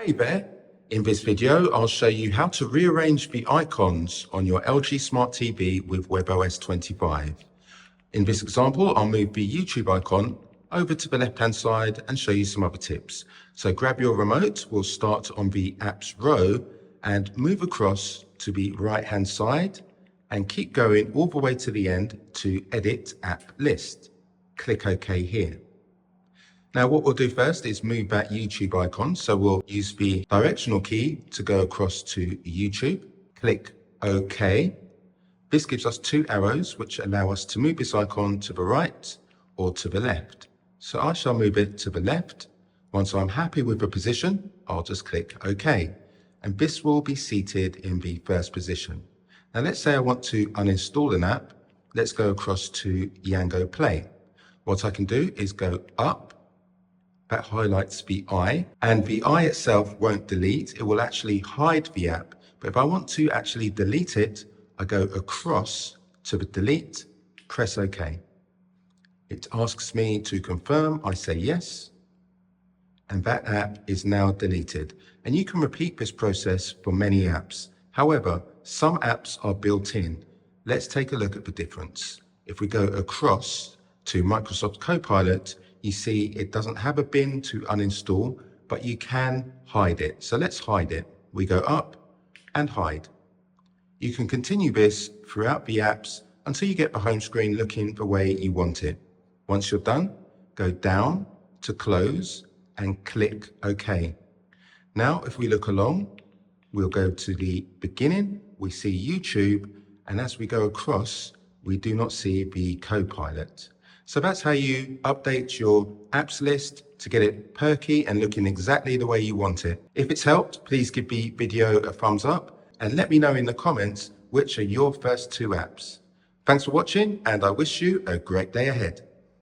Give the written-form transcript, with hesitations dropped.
Hey there. In this video, I'll show you how to rearrange the icons on your LG Smart TV with WebOS 25. In this example, I'll move the YouTube icon over to the left-hand side and show you some other tips. So grab your remote, we'll start on the apps row and move across to the right-hand side and keep going all the way to the end to edit app list. Click OK here. Now what we'll do first is move that YouTube icon. So we'll use the directional key to go across to YouTube. Click OK. This gives us two arrows which allow us to move this icon to the right or to the left. So I shall move it to the left. Once I'm happy with the position, I'll just click OK. And this will be seated in the first position. Now let's say I want to uninstall an app. Let's go across to Yango Play. What I can do is go up. That highlights the eye, and the eye itself won't delete. It will actually hide the app. But if I want to actually delete it, I go across to the delete, press OK. It asks me to confirm. I say yes. And that app is now deleted. And you can repeat this process for many apps. However, some apps are built in. Let's take a look at the difference. If we go across to Microsoft Copilot, you see it doesn't have a bin to uninstall, but you can hide it. So let's hide it. We go up and hide. You can continue this throughout the apps until you get the home screen looking the way you want it. Once you're done, go down to close and click OK. Now, if we look along, we'll go to the beginning. We see YouTube, and as we go across, we do not see the Copilot. So that's how you update your apps list to get it perky and looking exactly the way you want it. If it's helped, please give the video a thumbs up and let me know in the comments which are your first two apps. Thanks for watching, and I wish you a great day ahead.